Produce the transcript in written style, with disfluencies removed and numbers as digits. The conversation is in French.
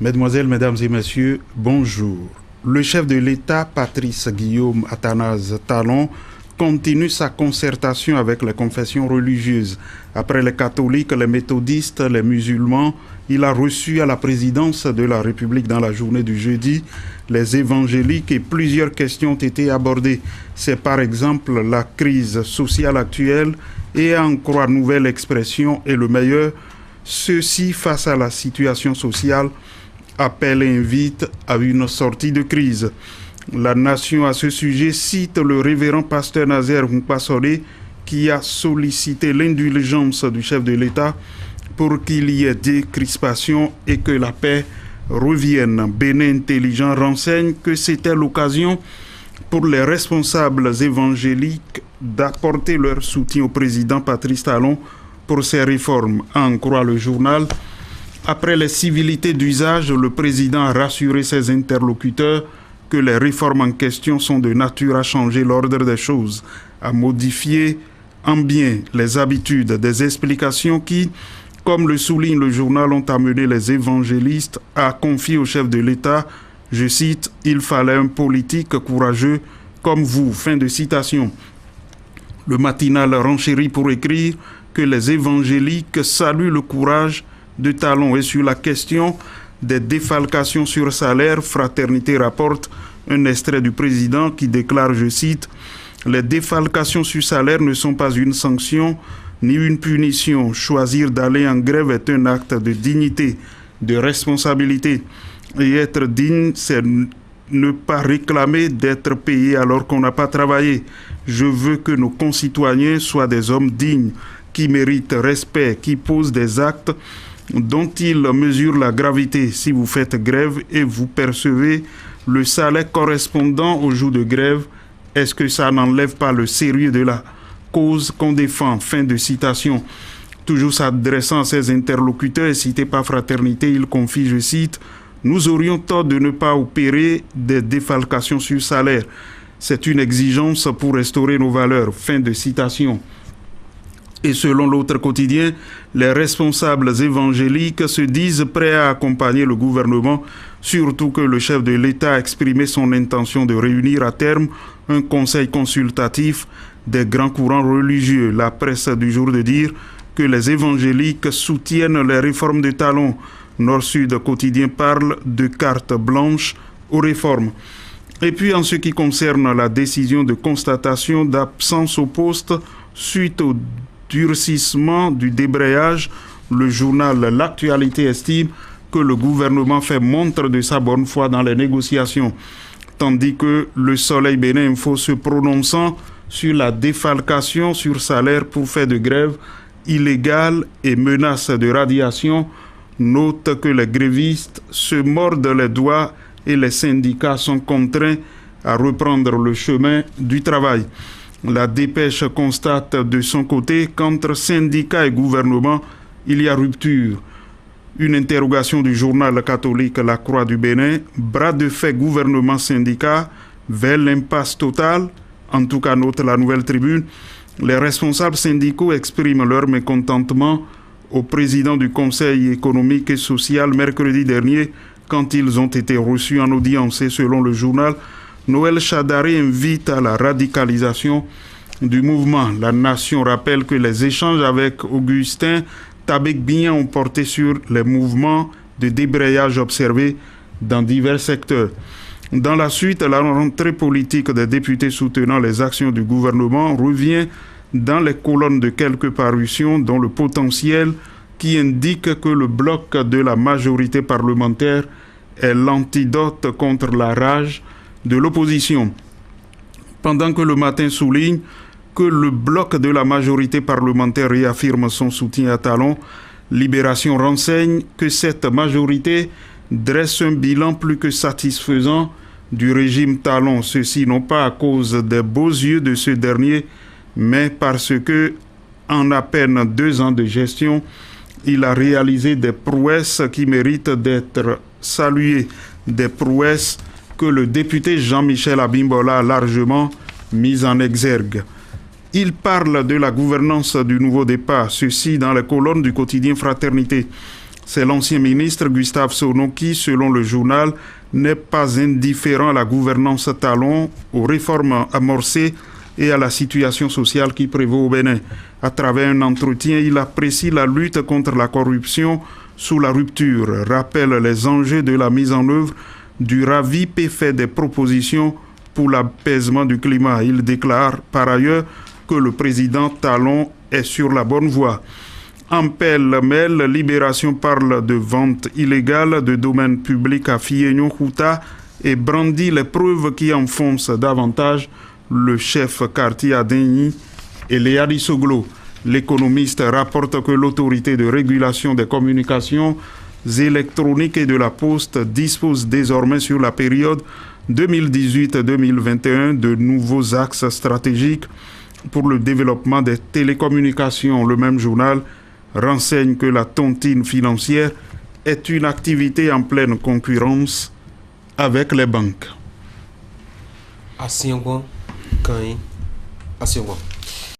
Mesdemoiselles, Mesdames et Messieurs, bonjour. Le chef de l'État, Patrice Guillaume Athanase Talon, continue sa concertation avec les confessions religieuses. Après les catholiques, les méthodistes, les musulmans, il a reçu à la présidence de la République dans la journée du jeudi les évangéliques et plusieurs questions ont été abordées. C'est par exemple la crise sociale actuelle et à en croire nouvelle expression est le meilleur. Ceci face à la situation sociale appelle et invite à une sortie de crise. La Nation à ce sujet cite le révérend pasteur Nazaire Mpassole qui a sollicité l'indulgence du chef de l'État pour qu'il y ait décrispation et que la paix revienne. Bénin Intelligent renseigne que c'était l'occasion pour les responsables évangéliques d'apporter leur soutien au président Patrice Talon pour ces réformes. À en croire le journal, après les civilités d'usage, le président a rassuré ses interlocuteurs que les réformes en question sont de nature à changer l'ordre des choses, à modifier en bien les habitudes, des explications qui, comme le souligne le journal, ont amené les évangélistes à confier au chef de l'État, je cite, « Il fallait un politique courageux comme vous ». Fin de citation. Le matinal renchérit pour écrire que les évangéliques saluent le courage de Talon. Et sur la question des défalcations sur salaire, Fraternité rapporte un extrait du président qui déclare, je cite, « Les défalcations sur salaire ne sont pas une sanction ni une punition. Choisir d'aller en grève est un acte de dignité, de responsabilité. Et être digne, c'est ne pas réclamer d'être payé alors qu'on n'a pas travaillé. Je veux que nos concitoyens soient des hommes dignes, qui méritent respect, qui posent des actes dont ils mesurent la gravité. Si vous faites grève et vous percevez le salaire correspondant au jour de grève, est-ce que ça n'enlève pas le sérieux de la cause qu'on défend ?» Fin de citation. Toujours s'adressant à ses interlocuteurs et cité par Fraternité, il confie, je cite, « Nous aurions tort de ne pas opérer des défalcations sur salaire. C'est une exigence pour restaurer nos valeurs. » Fin de citation. Et selon l'autre quotidien, les responsables évangéliques se disent prêts à accompagner le gouvernement, surtout que le chef de l'État a exprimé son intention de réunir à terme un conseil consultatif des grands courants religieux. La presse du jour de dire que les évangéliques soutiennent les réformes de Talon. Nord-Sud quotidien parle de carte blanche aux réformes. Et puis en ce qui concerne la décision de constatation d'absence au poste suite au durcissement du débrayage, le journal L'Actualité estime que le gouvernement fait montre de sa bonne foi dans les négociations, tandis que le Soleil Bénin Info se prononçant sur la défalcation sur salaire pour fait de grève illégale et menace de radiation, note que les grévistes se mordent les doigts et les syndicats sont contraints à reprendre le chemin du travail. La dépêche constate de son côté qu'entre syndicats et gouvernement, il y a rupture. Une interrogation du journal catholique La Croix du Bénin, bras de fer gouvernement-syndicat vers l'impasse totale. En tout cas, note la Nouvelle Tribune, les responsables syndicaux expriment leur mécontentement au président du Conseil économique et social mercredi dernier quand ils ont été reçus en audience. Et selon le journal, Noël Chadari invite à la radicalisation du mouvement. La Nation rappelle que les échanges avec Augustin Tabek-Bignan ont porté sur les mouvements de débrayage observés dans divers secteurs. Dans la suite, la rentrée politique des députés soutenant les actions du gouvernement revient dans les colonnes de quelques parutions dont le potentiel qui indique que le bloc de la majorité parlementaire est l'antidote contre la rage de l'opposition. Pendant que le Matin souligne que le bloc de la majorité parlementaire réaffirme son soutien à Talon, Libération renseigne que cette majorité dresse un bilan plus que satisfaisant du régime Talon. Ceci non pas à cause des beaux yeux de ce dernier, mais parce que, en à peine 2 ans de gestion, il a réalisé des prouesses qui méritent d'être saluées, des prouesses que le député Jean-Michel Abimbola a largement mis en exergue. Il parle de la gouvernance du nouveau départ, ceci dans les colonnes du quotidien Fraternité. C'est l'ancien ministre Gustave Sonneau qui, selon le journal, n'est pas indifférent à la gouvernance Talon, aux réformes amorcées et à la situation sociale qui prévaut au Bénin. À travers un entretien, il apprécie la lutte contre la corruption sous la rupture, rappelle les enjeux de la mise en œuvre du RAVIP et fait des propositions pour l'apaisement du climat. Il déclare par ailleurs que le président Talon est sur la bonne voie. En pêle-mêle, Libération parle de vente illégale de domaines publics à Fiegnon-Kouta et brandit les preuves qui enfoncent davantage le chef quartier Adeni et Léa Dissoglo. L'économiste rapporte que l'autorité de régulation des communications électroniques et de la poste dispose désormais sur la période 2018-2021 de nouveaux axes stratégiques pour le développement des télécommunications. Le même journal renseigne que la tontine financière est une activité en pleine concurrence avec les banques. Asengon, Kanyi, Asengon.